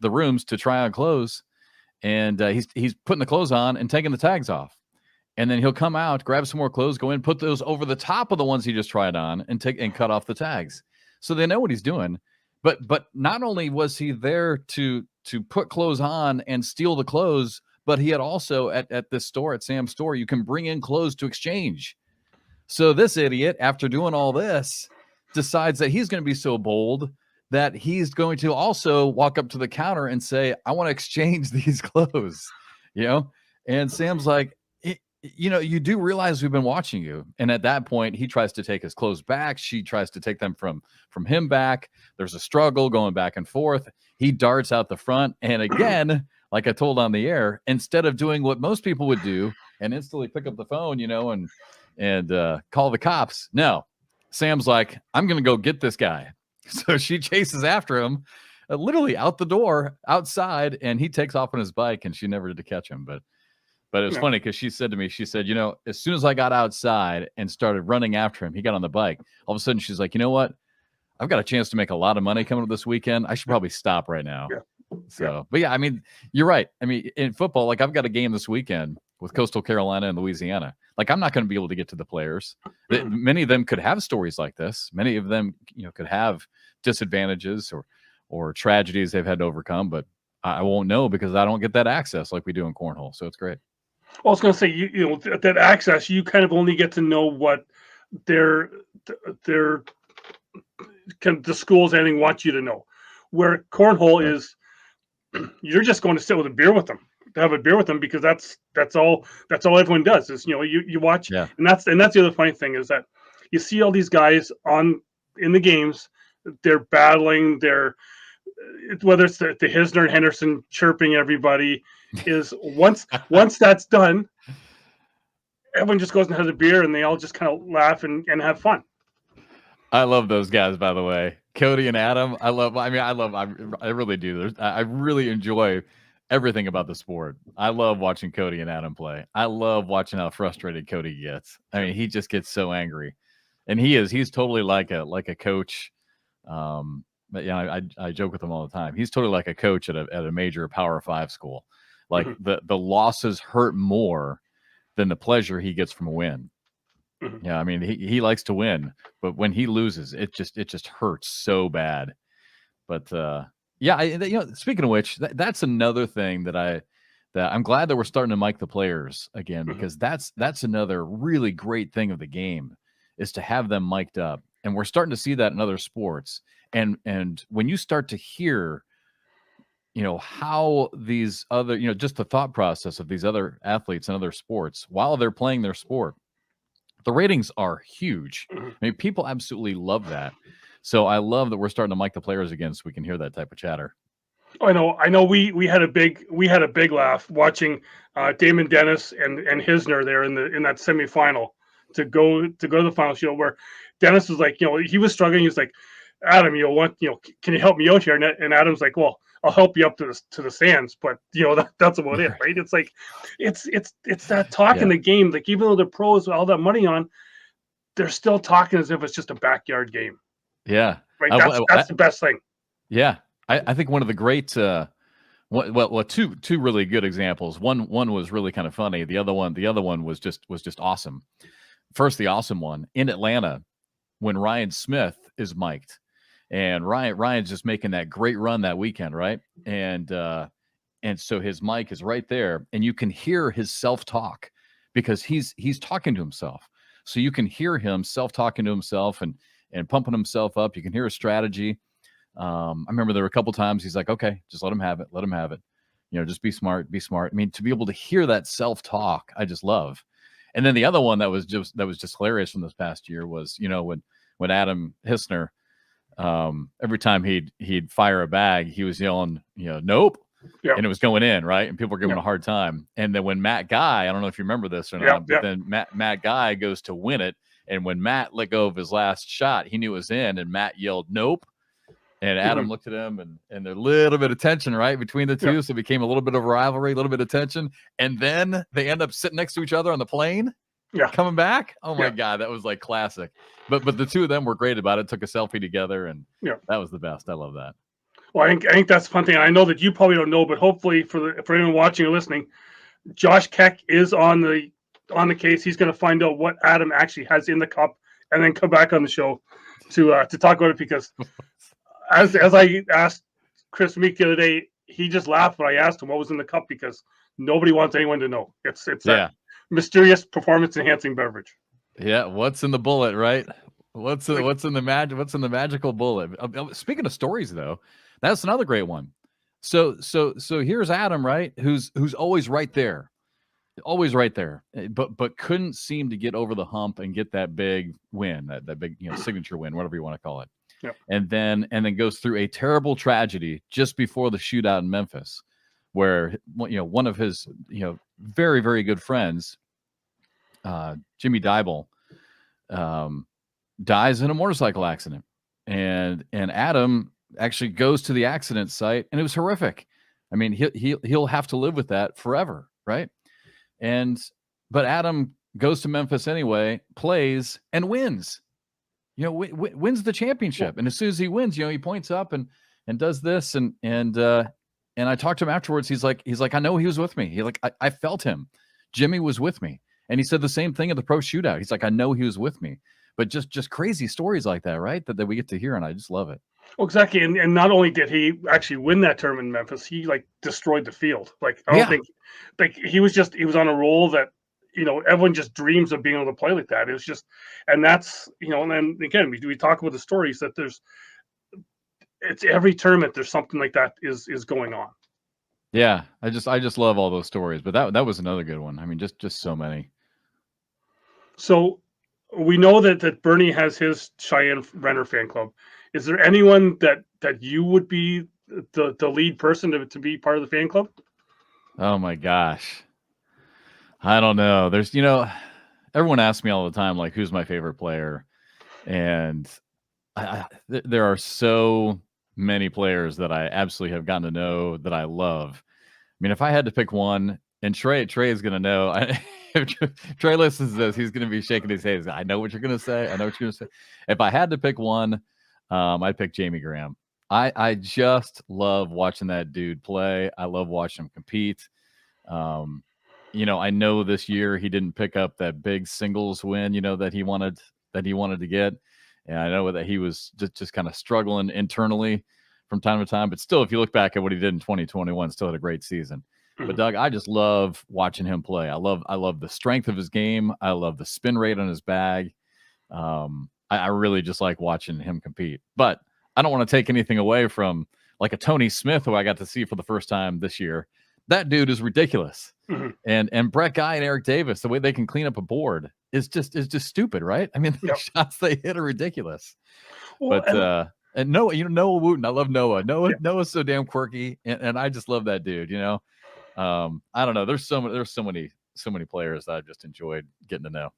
rooms to try on clothes, and he's putting the clothes on and taking the tags off. And then he'll come out, grab some more clothes, go in, put those over the top of the ones he just tried on, and cut off the tags. So they know what he's doing. But not only was he there to put clothes on and steal the clothes, but he had also at this store, at Sam's store, you can bring in clothes to exchange. So this idiot, after doing all this, decides that he's going to be so bold that he's going to also walk up to the counter and say, I want to exchange these clothes, And Sam's like, you do realize we've been watching you. And at that point, he tries to take his clothes back. She tries to take them from him back. There's a struggle going back and forth. He darts out the front. And again, like I told on the air, instead of doing what most people would do and instantly pick up the phone, and call the cops. No, Sam's like, I'm going to go get this guy. So she chases after him, literally out the door, outside, and he takes off on his bike, and she never did to catch him. But it was funny because she said to me, as soon as I got outside and started running after him, he got on the bike. All of a sudden, she's like, you know what? I've got a chance to make a lot of money coming up this weekend. I should probably stop right now. Yeah. So, but yeah, I mean, you're right. I mean, in football, like I've got a game this weekend with Coastal Carolina and Louisiana. Like I'm not going to be able to get to the players. Many of them could have stories like this. Many of them, could have disadvantages or tragedies they've had to overcome, but I won't know because I don't get that access like we do in cornhole. So it's great. Well, I was going to say, that access, you kind of only get to know what their the schools anything want you to know. Where cornhole is, you're just going to sit with a beer with them, to have a beer with them, because that's all everyone does is you watch, and that's the other funny thing is that you see all these guys in the games, they're battling, whether it's the Hisner and Henderson chirping everybody, is once that's done, everyone just goes and has a beer and they all just kind of laugh and have fun. I love those guys, by the way. Cody and Adam, I really do. I really enjoy everything about the sport. I love watching Cody and Adam play. I love watching how frustrated Cody gets. I mean, he just gets so angry. And he's totally like a coach. But I joke with him all the time. He's totally like a coach at a major Power 5 school. Like the losses hurt more than the pleasure he gets from a win. Yeah, I mean he likes to win, but when he loses, it just hurts so bad. But speaking of which, that's another thing that I'm glad that we're starting to mic the players again, because that's another really great thing of the game is to have them mic'd up, and we're starting to see that in other sports. And when you start to hear, how these other, just the thought process of these other athletes and other sports while they're playing their sport, the ratings are huge. I mean, people absolutely love that. So I love that we're starting to mic the players again so we can hear that type of chatter. I know. We had a big laugh watching Damon Dennis and Hisner there in that semifinal to go to the final show, where Dennis was like, he was struggling. He was like, Adam, can you help me out here? And Adam's like, well, I'll help you up to the stands, but that's about it, right? It's like, it's that talk in the game. Like, even though the pros with all that money on, they're still talking as if it's just a backyard game. Yeah, right. That's the best thing. Yeah, I think one of the great, two really good examples. One was really kind of funny. The other one was just awesome. First, the awesome one in Atlanta when Ryan Smith is mic'd. And Ryan's just making that great run that weekend, right? And so his mic is right there, and you can hear his self-talk because he's talking to himself. So you can hear him self-talking to himself and pumping himself up. You can hear his strategy. I remember there were a couple times he's like, okay, just let him have it. Let him have it. Just be smart, be smart. I mean, to be able to hear that self-talk, I just love. And then the other one that was just hilarious from this past year was, when Adam Hissner, every time he'd fire a bag, he was yelling, nope. Yep. And it was going in, right? And people were giving a hard time. And then when Matt Guy, I don't know if you remember this or not, but then Matt Guy goes to win it. And when Matt let go of his last shot, he knew it was in, and Matt yelled, nope. And Adam looked at him, and there's a little bit of tension, right, between the two. So it became a little bit of rivalry, a little bit of tension. And then they end up sitting next to each other on the plane, coming back. Oh, my God, that was like classic. But the two of them were great about it, took a selfie together, and that was the best. I love that. Well, I think that's the fun thing. I know that you probably don't know, but hopefully for anyone watching or listening, Josh Keck is on the case. He's going to find out what Adam actually has in the cup, and then come back on the show to talk about it. Because as I asked Chris Meek the other day, he just laughed when I asked him what was in the cup, because nobody wants anyone to know. It's that mysterious performance enhancing beverage. Yeah, what's in the bullet, right? What's in the magical bullet? Speaking of stories, though. That's another great one. So here's Adam, right? Who's always right there, but couldn't seem to get over the hump and get that big win, that big signature win, whatever you want to call it. Yep. And then goes through a terrible tragedy just before the shootout in Memphis, where one of his very, very good friends, Jimmy Dybel, dies in a motorcycle accident, and Adam actually goes to the accident site, and it was horrific. I mean, he'll have to live with that forever, right? But Adam goes to Memphis anyway, plays, and wins. Wins the championship. And as soon as he wins, he points up and does this, and I talked to him afterwards. He's like, I know he was with me. I felt him. Jimmy was with me, and he said the same thing at the pro shootout. He's like, I know he was with me. But just crazy stories like that, right? That we get to hear, and I just love it. Well, exactly, and not only did he actually win that tournament in Memphis, he destroyed the field. I don't think he was on a roll that everyone just dreams of being able to play like that. It was just, and that's and then again we talk about the stories that it's every tournament there's something like that is going on. Yeah, I just love all those stories, but that was another good one. I mean, just so many. So we know that Bernie has his Cheyenne Renner fan club. Is there anyone that you would be the lead person to be part of the fan club? Oh my gosh. I don't know. There's, everyone asks me all the time, like, who's my favorite player? And there are so many players that I absolutely have gotten to know that I love. I mean, if I had to pick one, and Trey is going to know. If Trey listens to this, he's going to be shaking his head. I know what you're going to say. I know what you're going to say. If I had to pick one, I'd pick Jamie Graham. I just love watching that dude play. I love watching him compete. I know this year he didn't pick up that big singles win, that he wanted to get. And I know that he was just kind of struggling internally from time to time. But still, if you look back at what he did in 2021, still had a great season. But Doug, I just love watching him play. I love the strength of his game. I love the spin rate on his bag. I really just like watching him compete. But I don't want to take anything away from like a Tony Smith, who I got to see for the first time this year. That dude is ridiculous. Mm-hmm. And Brett Guy and Eric Davis, the way they can clean up a board is just stupid, right? I mean, the shots they hit are ridiculous. Well, but and Noah, Noah Wooten, I love Noah. Noah's so damn quirky, and I just love that dude. I don't know. There's so many players that I've just enjoyed getting to know.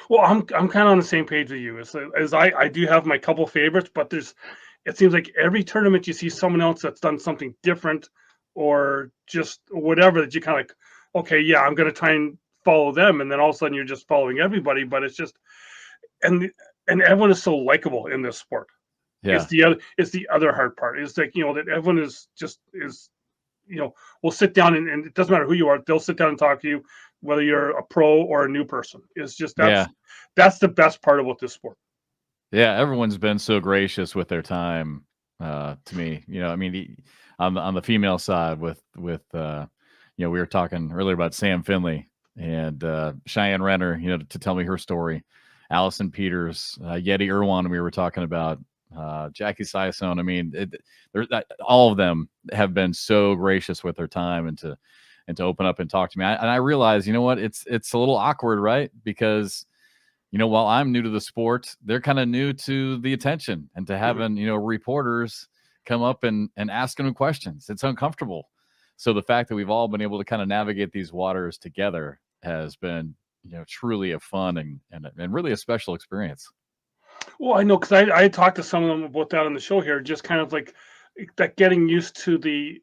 Well, I'm kind of on the same page with you. As I do have my couple favorites, but it seems like every tournament you see someone else that's done something different, or just whatever, that you kind of like, okay, yeah, I'm going to try and follow them, and then all of a sudden you're just following everybody. But it's just, and everyone is so likable in this sport. Yeah, it's the other hard part. It's like that everyone is will sit down and it doesn't matter who you are, they'll sit down and talk to you, whether you're a pro or a new person. It's just that's the best part about this sport. Yeah, everyone's been so gracious with their time to me. I mean, on the female side we were talking earlier about Sam Finley and Cheyenne Renner, to tell me her story. Allison Peters, Yeti Irwan, we were talking about Jackie Sison. I mean, all of them have been so gracious with their time and to open up and talk to me. And I realize, you know what, it's a little awkward, right? Because while I'm new to the sport, they're kind of new to the attention and to having, reporters come up and asking them questions. It's uncomfortable. So the fact that we've all been able to kind of navigate these waters together has been, truly a fun and really a special experience. Well, I know because I talked to some of them about that on the show here, just kind of like that getting used to the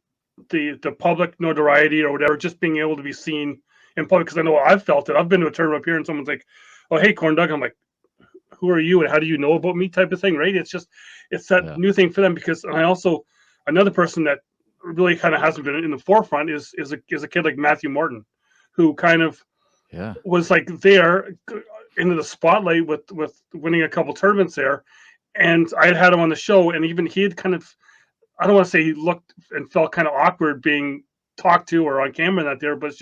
public notoriety or whatever, just being able to be seen in public. Because I know I've felt it. I've been to a tournament up here and someone's like, "Oh, hey, CornDoug." I'm like, "Who are you and how do you know about me?" type of thing, right? It's that new thing for them because and I also another person that really kind of hasn't been in the forefront is a kid like Matthew Morton, who kind of was like there into the spotlight with winning a couple tournaments there, and I had him on the show, and even he had kind of I don't want to say he looked and felt kind of awkward being talked to or on camera that there, but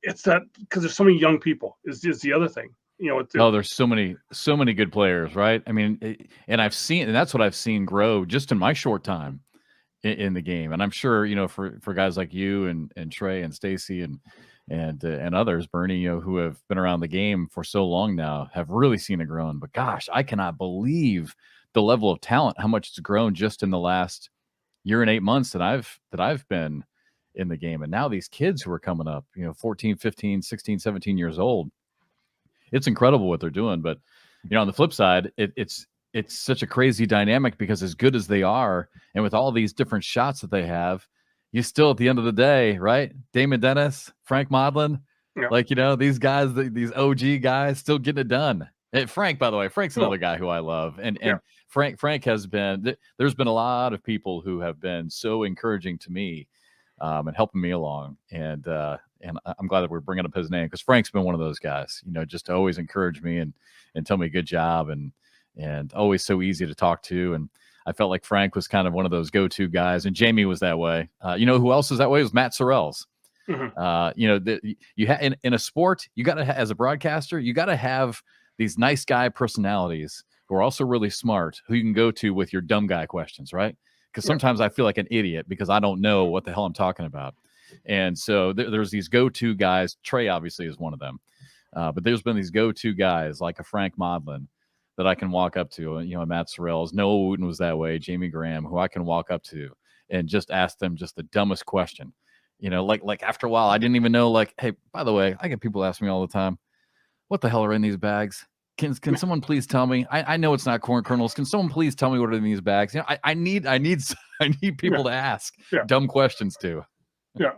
it's that because there's so many young people is the other thing. There's so many good players, right? I mean, and that's what I've seen grow just in my short time in the game. And I'm sure, for guys like you and Trey and Stacy and others, Bernie, who have been around the game for so long now, have really seen it grown. But gosh, I cannot believe the level of talent, how much it's grown just in the last year and 8 months that I've been in the game. And now these kids who are coming up, 14, 15, 16, 17 years old, it's incredible what they're doing. But, on the flip side, it's such a crazy dynamic because as good as they are, and with all these different shots that they have, you still at the end of the day, right? Damon Dennis, Frank Modlin, these guys, these OG guys still getting it done. And Frank, by the way, Frank's another guy who I love. And Frank has been, there's been a lot of people who have been so encouraging to me and helping me along. And I'm glad that we're bringing up his name because Frank's been one of those guys, just to always encourage me and tell me good job and always so easy to talk to. And I felt like Frank was kind of one of those go-to guys, and Jamie was that way. Who else was that way? It was Matt Sorrells. Mm-hmm. In a sport, you got to, as a broadcaster, you got to have these nice guy personalities who are also really smart, who you can go to with your dumb guy questions, right? Because sometimes I feel like an idiot because I don't know what the hell I'm talking about. And so there's these go-to guys. Trey obviously is one of them. But there's been these go-to guys like a Frank Modlin that I can walk up to, Matt Sorrells, Noah Wooten was that way, Jamie Graham, who I can walk up to and just ask them just the dumbest question. Like after a while, I didn't even know, like, hey, by the way, I get people ask me all the time, what the hell are in these bags? Can someone please tell me? I know it's not corn kernels. Can someone please tell me what are in these bags? I need people to ask dumb questions to. Yeah.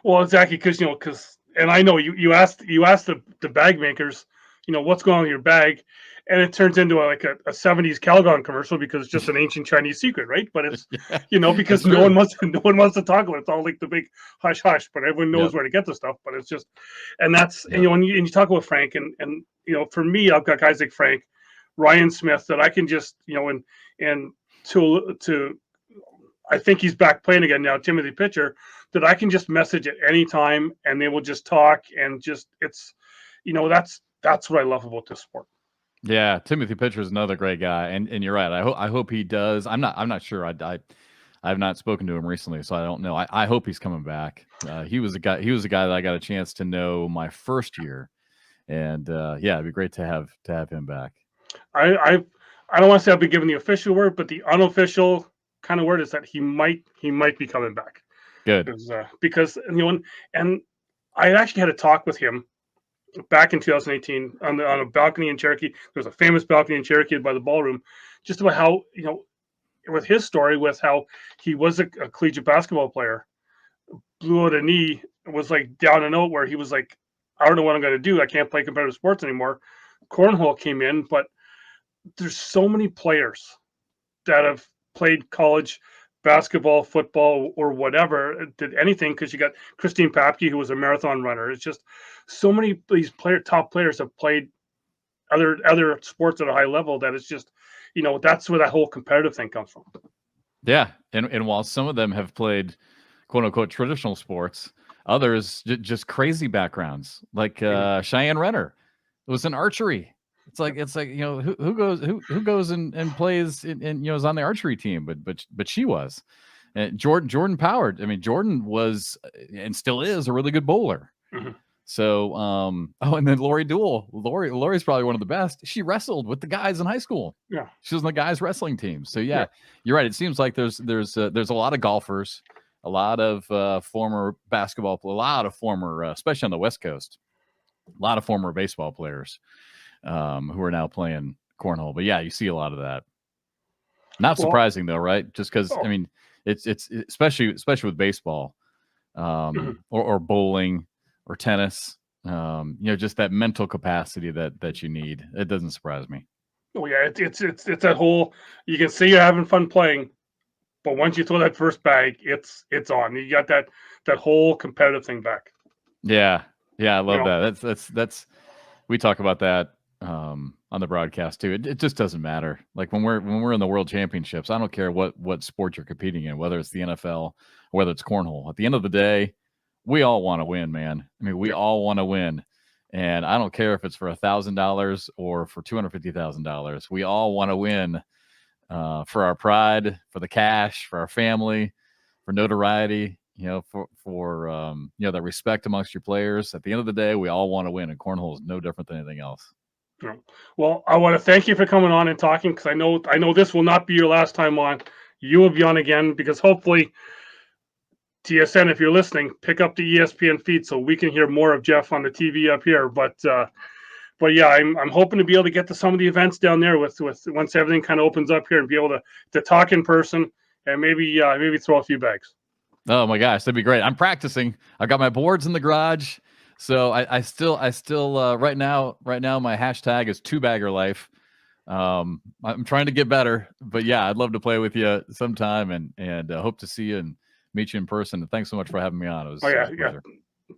Well, exactly. Because and I know you asked the bag makers, what's going on with your bag, and it turns into a 70s Calgon commercial because it's just an ancient Chinese secret, right? But it's because no one wants to talk about it. It's all like the big hush hush, but everyone knows where to get the stuff. But it's just, and that's and when you talk about Frank and for me, I've got guys like Frank, Ryan Smith that I can just and to I think he's back playing again now, Timothy Pitcher, that I can just message at any time and they will just talk and just it's that's what I love about this sport. Yeah, Timothy Pitcher is another great guy, and you're right. I hope he does. I'm not sure. I've not spoken to him recently, so I don't know. I hope he's coming back. He was a guy that I got a chance to know my first year, and it'd be great to have him back. I don't want to say I've been given the official word, but the unofficial kind of word is that he might be coming back. Good, because and I actually had a talk with him back in 2018 on a balcony in Cherokee. There was a famous balcony in Cherokee by the ballroom, just about how with his story, with how he was a collegiate basketball player, blew out a knee, was like down and out where he was like, I don't know what I'm going to do. I can't play competitive sports anymore. Cornhole came in, but there's so many players that have played college basketball, football, or whatever, did anything, because you got Christine Papke, who was a marathon runner. It's just so many of these top players have played other sports at a high level that it's just that's where that whole competitive thing comes from. Yeah, and while some of them have played quote unquote traditional sports, others just crazy backgrounds, like Cheyenne Renner was in archery. It's like who goes and plays and is on the archery team, but she was. And Jordan Powered. I mean, Jordan was and still is a really good bowler. Mm-hmm. So, and then Lori Duell. Lori's probably one of the best. She wrestled with the guys in high school. Yeah, she was on the guys wrestling team. So yeah, you're right. It seems like there's a lot of golfers, a lot of former basketball, a lot of former, especially on the West Coast, a lot of former baseball players who are now playing cornhole. But yeah, you see a lot of that. Not surprising though, right? Just because I mean, it's especially with baseball, or bowling. Or tennis, just that mental capacity that you need. It doesn't surprise me. Oh yeah, it's that whole. You can say you're having fun playing, but once you throw that first bag, it's on. You got that whole competitive thing back. Yeah, I love that. That's we talk about that on the broadcast too. It just doesn't matter. Like when we're in the World Championships, I don't care what sport you're competing in, whether it's the NFL or whether it's cornhole. At the end of the day, we all want to win, man. I mean, we all want to win. And I don't care if it's for $1,000 or for $250,000. We all want to win for our pride, for the cash, for our family, for notoriety, for that respect amongst your players. At the end of the day, we all want to win, and cornhole is no different than anything else. Well, I want to thank you for coming on and talking, because I know this will not be your last time on. You will be on again, because hopefully TSN, if you're listening, pick up the ESPN feed so we can hear more of Jeff on the TV up here. But yeah, I'm hoping to be able to get to some of the events down there with once everything kind of opens up here, and be able to talk in person and maybe throw a few bags. Oh my gosh, that'd be great. I'm practicing. I've got my boards in the garage, so I still right now my hashtag is 2-bagger life. I'm trying to get better, but yeah, I'd love to play with you sometime, and hope to see you and meet you in person. And thanks so much for having me on. It was yeah.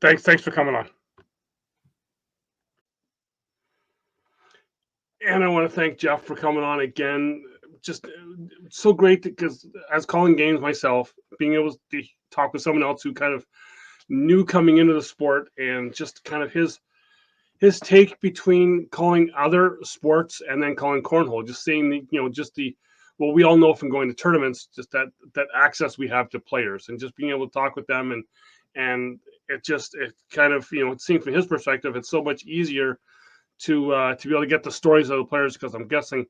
Thanks for coming on. And I want to thank Jeff for coming on again. Just so great, because as calling games myself, being able to talk with someone else who kind of new coming into the sport, and just kind of his take between calling other sports and then calling cornhole, just seeing what we all know from going to tournaments, just that access we have to players, and just being able to talk with them, and it kind of, it seems from his perspective, it's so much easier to be able to get the stories of the players, because I'm guessing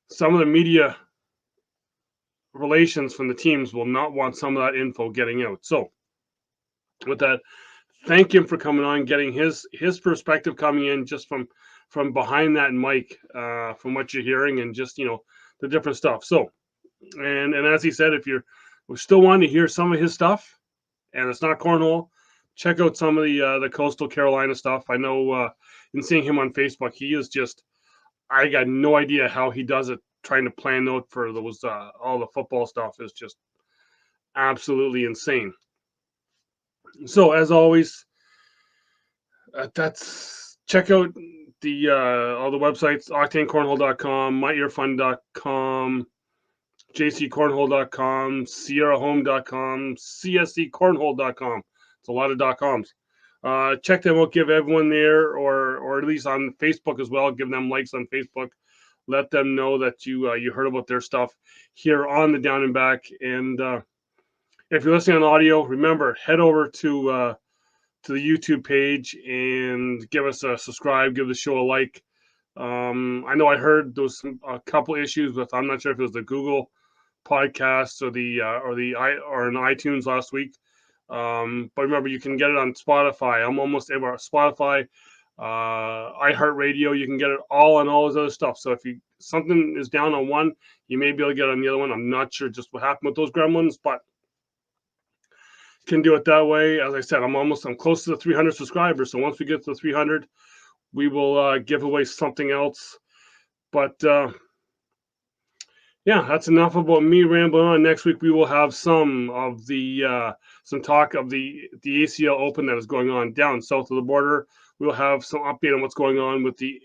some of the media relations from the teams will not want some of that info getting out. So with that, thank him for coming on, getting his perspective coming in just from behind that mic, from what you're hearing, and just the different stuff. So, and as he said, if you're still wanting to hear some of his stuff, and it's not cornhole, check out some of the Coastal Carolina stuff. I know in seeing him on Facebook, he is just, I got no idea how he does it. Trying to plan out for those all the football stuff is just absolutely insane. So as always, check out the all the websites: octanecornhole.com, myearfun.com, jccornhole.com, sierrahome.com, csccornhole.com. It's a lot of .coms. Check them out. Give everyone there, or at least on Facebook as well. Give them likes on Facebook. Let them know that you heard about their stuff here on the Down and Back. And if you're listening on audio, remember, head over to the YouTube page and give us a subscribe. Give the show a like. I know I heard there was a couple issues with, I'm not sure if it was the Google podcast or in iTunes last week. But remember, you can get it on Spotify. I'm almost everywhere. Spotify, iHeartRadio. You can get it all on all those other stuff. So if something is down on one, you may be able to get it on the other one. I'm not sure just what happened with those gremlins, but can do it that way. As I said, I'm close to the 300 subscribers. So once we get to the 300, we will give away something else. But yeah, that's enough about me rambling on. Next week we will have some talk of the ACL Open that is going on down south of the border. We'll have some update on what's going on with the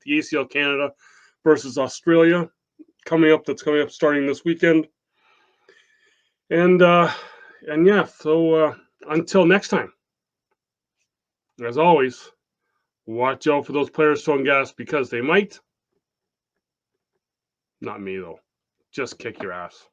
ACL Canada versus Australia. coming up starting this weekend. And yeah, so until next time, as always, watch out for those players throwing gas because they might. Not me, though. Just kick your ass.